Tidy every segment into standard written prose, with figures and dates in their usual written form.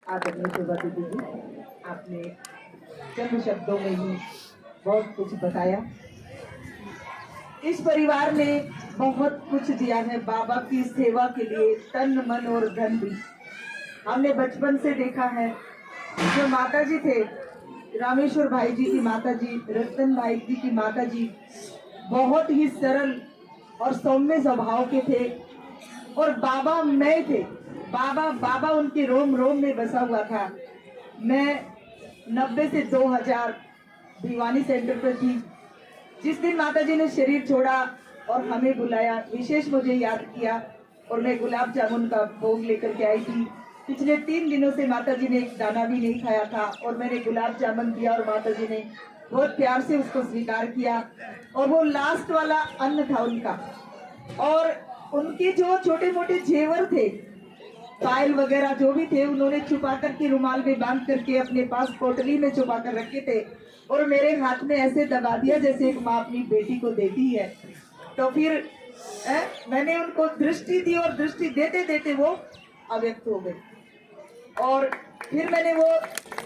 आदरणीय शोभा दीदी जी, आपने चंद शब्दों में ही बहुत कुछ बताया। इस परिवार ने बहुत कुछ दिया है बाबा की सेवा के लिए, तन मन और धन भी। हमने बचपन से देखा है, जो माता जी थे, रामेश्वर भाई जी की माता जी, रतन भाई जी की माता जी, बहुत ही सरल और सौम्य स्वभाव के थे। और बाबा मैं थे, बाबा बाबा उनके रोम रोम में बसा हुआ था। मैं 90 से 2000 दीवानी सेंटर पर थी। जिस दिन माता जी ने शरीर छोड़ा और हमें बुलाया, विशेष मुझे याद किया, और मैं गुलाब जामुन का भोग लेकर के आई थी। पिछले 3 दिनों से माता जी ने एक दाना भी नहीं खाया था, और मैंने गुलाब जामुन दिया और माता जी ने बहुत प्यार से उसको स्वीकार किया। और वो लास्ट वाला अन्न था उनका। और उनके जो छोटे मोटे जेवर थे, पायल वगैरह जो भी थे, उन्होंने छुपा करके रुमाल में बांध करके अपने पास पोटली में छुपा कर रखे थे, और मेरे हाथ में ऐसे दबा दिया जैसे एक माँ अपनी बेटी को देती है। तो फिर मैंने उनको दृष्टि दी, और दृष्टि देते देते वो अव्यक्त हो गई। और फिर मैंने वो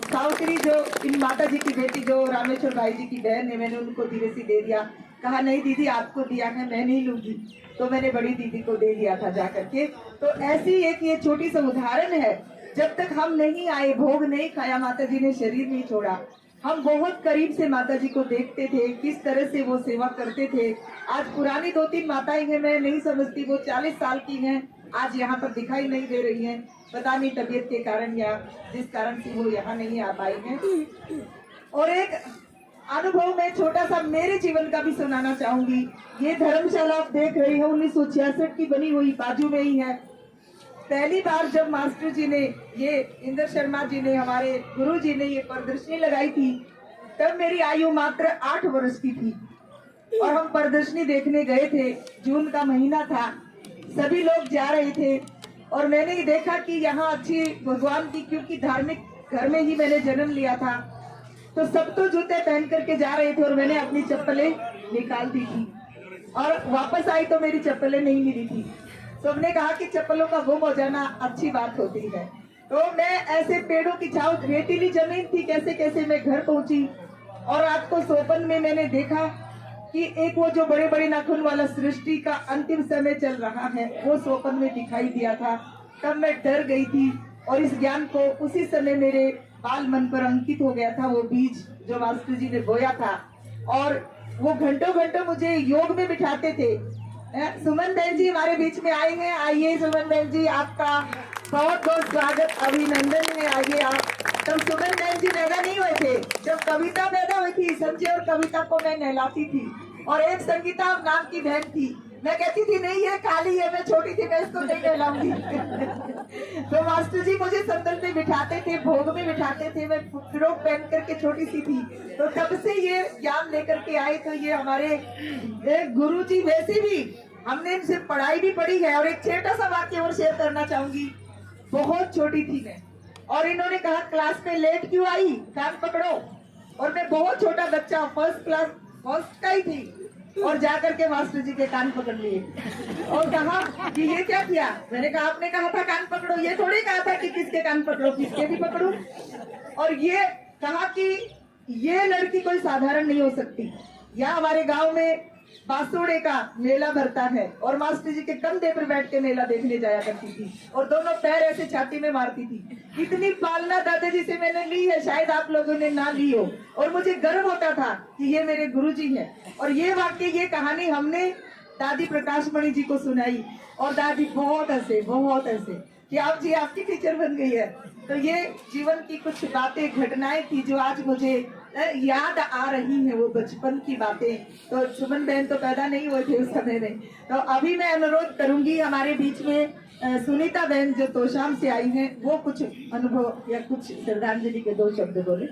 सावित्री, जो इन माता जी की बेटी, जो रामेश्वर भाई जी की बहन है, मैंने उनको धीरे से दे दिया। कहा नहीं दीदी आपको दिया है, मैं नहीं लूंगी। तो मैंने बड़ी दीदी को दे दिया था जाकर के। तो ऐसी एक ये छोटी सी उदाहरण है, जब तक हम नहीं आए, भोग नहीं खाया, माता जी ने शरीर नहीं छोड़ा, हम बहुत करीब से माता जी को देखते थे, किस तरह से वो सेवा करते थे। आज पुरानी 2-3 माताएं हैं, मैं नहीं समझती वो 40 साल की हैं, आज यहाँ पर दिखाई नहीं दे रही हैं, पता नहीं तबीयत के कारण या जिस कारण से वो यहाँ नहीं आ पाई हैं। और एक अनुभव मैं छोटा सा मेरे जीवन का भी सुनाना चाहूंगी। ये धर्मशाला आप देख रही हो, 1966 की बनी हुई, बाजू में ही है। पहली बार जब मास्टर जी ने, ये इंद्र शर्मा जी ने, हमारे गुरु जी ने ये प्रदर्शनी लगाई थी, तब मेरी आयु मात्र 8 वर्ष की थी। और हम प्रदर्शनी देखने गए थे, जून का महीना था, सभी लोग जा रहे थे, और मैंने देखा कि यहाँ अच्छी भगवान की, क्योंकि धार्मिक घर में ही मैंने जन्म लिया था, तो सब तो जूते पहन करके जा रहे थे, और मैंने अपनी चप्पलें निकाल दी थी, और वापस आई तो मेरी चप्पलें नहीं मिली थी। सबने कहा कि चप्पलों का गुम हो जाना अच्छी बात होती है। तो मैं ऐसे पेड़ों की छाव, रेतीली जमीन थी, कैसे कैसे मैं घर पहुंची। और रात को सोपन में मैंने देखा कि एक वो जो बड़े बड़े नाखून वाला सृष्टि का अंतिम समय चल रहा है, वो सोपन में दिखाई दिया था। तब मैं डर गई थी, और इस ज्ञान को उसी समय मेरे बाल मन पर अंकित हो गया था, वो बीज जो मास्टर जी ने बोया था। और वो घंटों घंटों मुझे योग में बिठाते थे। सुमन बहन जी हमारे बीच में आए हैं, आइए सुमन बहन जी, आपका बहुत बहुत स्वागत, अभिनंदन है, आइए आप। तब सुमन बहन जी पैदा नहीं हुए थे, जब कविता पैदा हुई थी, संजय और कविता को मैं नहलाती थी, और एक संगीता नाम की बहन थी, मैं कहती थी नहीं ये खाली है, मैं छोटी थी, मैं इसको नहीं नहलाऊंगी। तो मास्टर जी मुझे संदल में बिठाते थे, भोग में बिठाते थे, मैं फ्रॉक पहन करके छोटी सी थी, तो तब से ये ज्ञान लेकर के आए। तो ये हमारे गुरु जी, वैसे भी हमने इनसे पढ़ाई भी पढ़ी है। और एक छोटा सा वाक्य और शेयर करना चाहूंगी। बहुत छोटी थी मैं, और इन्होंने कहा क्लास में लेट क्यों आई, कान पकड़ो। और मैं बहुत छोटा बच्चा, फर्स्ट क्लास फर्स्ट का ही थी, और जाकर के मास्टर जी के कान पकड़ लिए, और कहा कि ये क्या किया। मैंने कहा आपने कहा था कान पकड़ो, ये थोड़ी कहा था कि किसके कान पकड़ो, किसके भी पकड़ो। और ये कहा कि ये लड़की कोई साधारण नहीं हो सकती। यहाँ हमारे गांव में बासुड़े का मेला भरता है, और मास्टर जी के कंधे पर बैठ के मेला देखने जाया करती थी, और दोनों पैर ऐसे छाती में मारती थी। इतनी पालना दादाजी से मैंने ली है, शायद आप लोगों ने ना ली हो, और मुझे गर्व होता था कि ये मेरे गुरुजी हैं। और ये वाक्य, ये कहानी हमने दादी प्रकाश मणि जी को सुनाई, और दादी बहुत हंसे कि आप जी आपकी टीचर बन गई है। तो ये जीवन की कुछ बातें, घटनाएं थी जो आज मुझे याद आ रही हैं, वो बचपन की बातें। तो सुमन बहन तो पैदा नहीं हुए थे उस समय में। तो अभी मैं अनुरोध करूंगी, हमारे बीच में सुनीता बहन जो तोशाम से आई हैं, वो कुछ अनुभव या कुछ श्रद्धांजलि के 2 शब्द बोले।